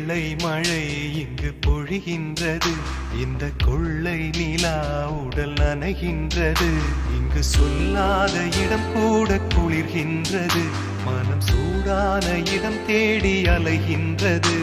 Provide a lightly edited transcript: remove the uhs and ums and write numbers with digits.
வெள்ளை மழை இங்கு பொழிகின்றது. இந்த கொள்ளை நிலா உடல் நனைகின்றது. இங்கு சொல்லாத இடம் கூட குளிர்கின்றது. மனம் சூடான இடம் தேடி அலைகின்றது.